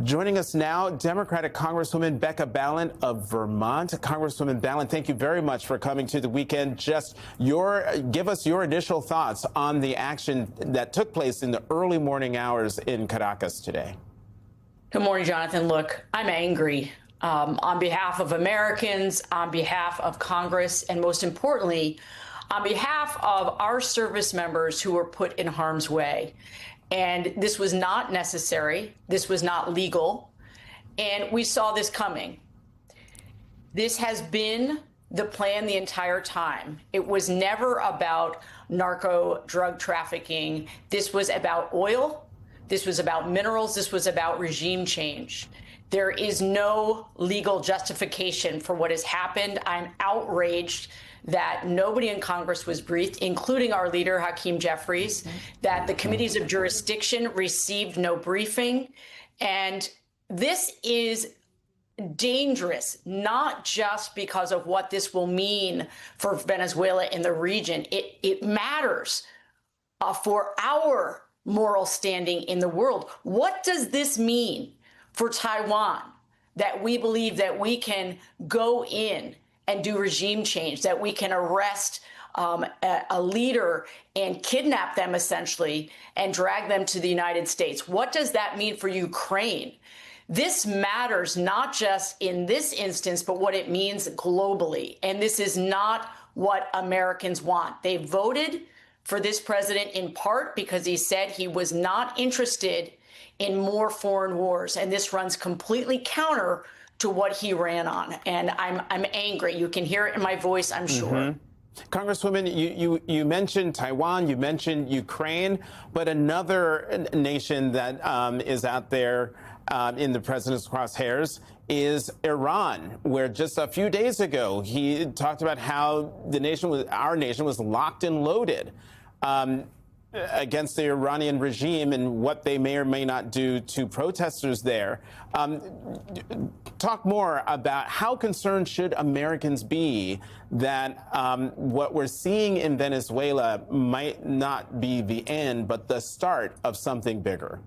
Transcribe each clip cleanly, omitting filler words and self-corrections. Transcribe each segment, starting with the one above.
Joining us now, Democratic Congresswoman Becca Balint of Vermont. Congresswoman Balint, thank you very much for coming to the weekend. Give us your initial thoughts on the action that took place in the early morning hours in Caracas today. Good morning, Jonathan. Look, I'm angry on behalf of Americans, on behalf of Congress, and most importantly, on behalf of our service members who were put in harm's way. And this was not necessary. This was not legal. And we saw this coming. This has been the plan the entire time. It was never about narco drug trafficking. This was about oil. This was about minerals. This was about regime change. There is no legal justification for what has happened. I'm outraged that nobody in Congress was briefed, including our leader, Hakeem Jeffries, that the committees of jurisdiction received no briefing. And this is dangerous, not just because of what this will mean for Venezuela in the region. It matters for our moral standing in the world. What does this mean for Taiwan, that we believe that we can go in and do regime change, that we can arrest a leader and kidnap them essentially and drag them to the United States? What does that mean for Ukraine? This matters not just in this instance, but what it means globally. And this is not what Americans want. They voted for this president in part because he said he was not interested in more foreign wars. And this runs completely counter to what he ran on. And I'm angry. You can hear it in my voice, I'm sure. Congresswoman, you mentioned Taiwan, you mentioned Ukraine, but another nation that is out there in the president's crosshairs is Iran, where just a few days ago he talked about how our nation was locked and loaded against the Iranian regime and what they may or may not do to protesters there. Talk more about how concerned should Americans be that what we're seeing in Venezuela might not be the end, but the start of something bigger.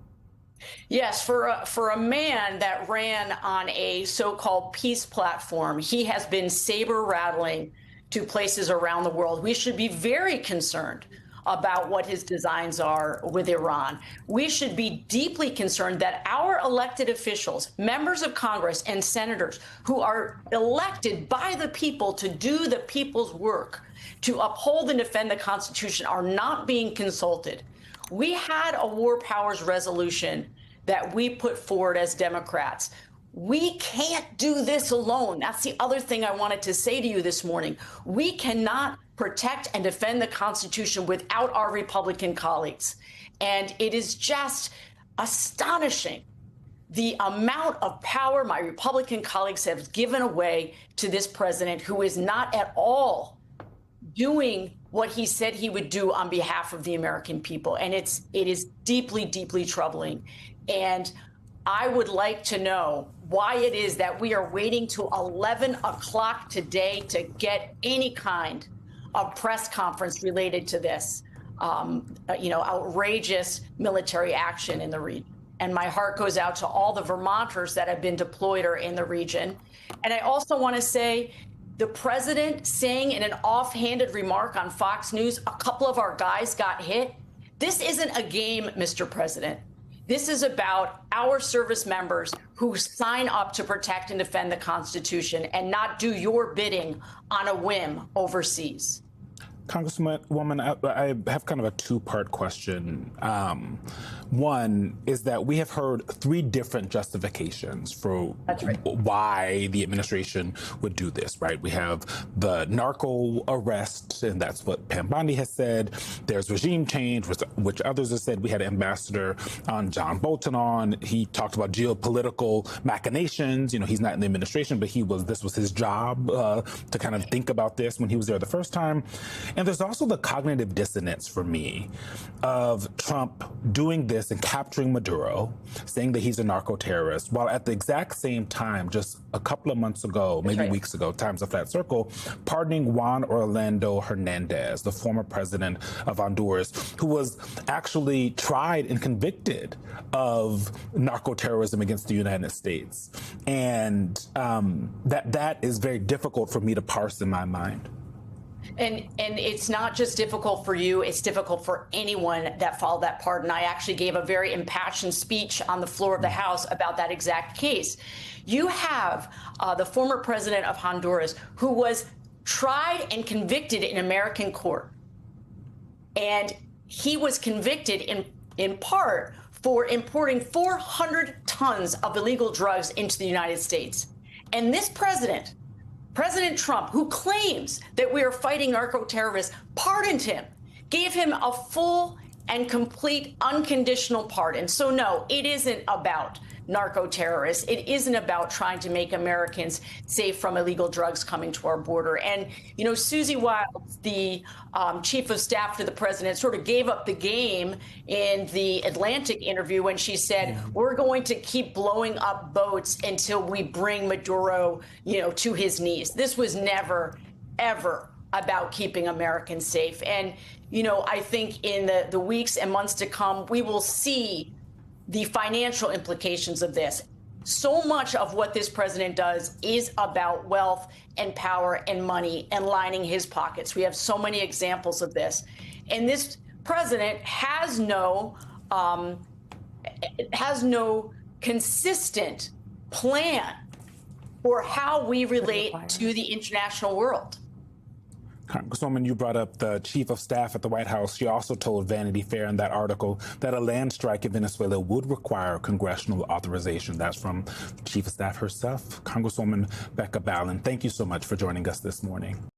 Yes, for a man that ran on a so-called peace platform, he has been saber rattling to places around the world. We should be very concerned about what his designs are with Iran. We should be deeply concerned that our elected officials, members of Congress and senators who are elected by the people to do the people's work, to uphold and defend the Constitution, are not being consulted. We had a war powers resolution that we put forward as Democrats. We can't do this alone. That's the other thing I wanted to say to you this morning. We cannot protect and defend the Constitution without our Republican colleagues. And it is just astonishing the amount of power my Republican colleagues have given away to this president, who is not at all doing what he said he would do on behalf of the American people. And it is deeply, deeply troubling. And I would like to know why it is that we are waiting till 11 o'clock today to get any kind of press conference related to this, outrageous military action in the region. And my heart goes out to all the Vermonters that have been deployed or in the region. And I also want to say, the president saying in an offhanded remark on Fox News, a couple of our guys got hit. This isn't a game, Mr. President. This is about our service members who sign up to protect and defend the Constitution and not do your bidding on a whim overseas. Congresswoman, I have kind of a two-part question. One is that we have heard three different justifications for why the administration would do this, right? We have the narco arrest, and that's what Pam Bondi has said. There's regime change, which others have said. We had Ambassador John Bolton on. He talked about geopolitical machinations. You know, he's not in the administration, but this was his job to kind of think about this when he was there the first time. And there's also the cognitive dissonance for me of Trump doing this and capturing Maduro, saying that he's a narco-terrorist, while at the exact same time, just a couple of months ago, maybe weeks ago, time's a flat circle, pardoning Juan Orlando Hernandez, the former president of Honduras, who was actually tried and convicted of narco-terrorism against the United States. And that is very difficult for me to parse in my mind. And it's not just difficult for you, it's difficult for anyone that followed that pardon. I actually gave a very impassioned speech on the floor of the House about that exact case. You have the former president of Honduras who was tried and convicted in American court. And he was convicted in part for importing 400 tons of illegal drugs into the United States. And this president, President Trump, who claims that we are fighting narco-terrorists, pardoned him, gave him a full and complete unconditional pardon. So no, it isn't about narco-terrorists. It isn't about trying to make Americans safe from illegal drugs coming to our border. And, you know, Susie Wiles, the chief of staff to the president, sort of gave up the game in the Atlantic interview when she said, we're going to keep blowing up boats until we bring Maduro, you know, to his knees. This was never, ever about keeping Americans safe. And, you know, I think in the weeks and months to come, we will see the financial implications of this. So much of what this president does is about wealth and power and money and lining his pockets. We have so many examples of this. And this president has no consistent plan for how we relate to the international world. Congresswoman, you brought up the chief of staff at the White House. She also told Vanity Fair in that article that a land strike in Venezuela would require congressional authorization. That's from the chief of staff herself, Congresswoman Becca Balint. Thank you so much for joining us this morning.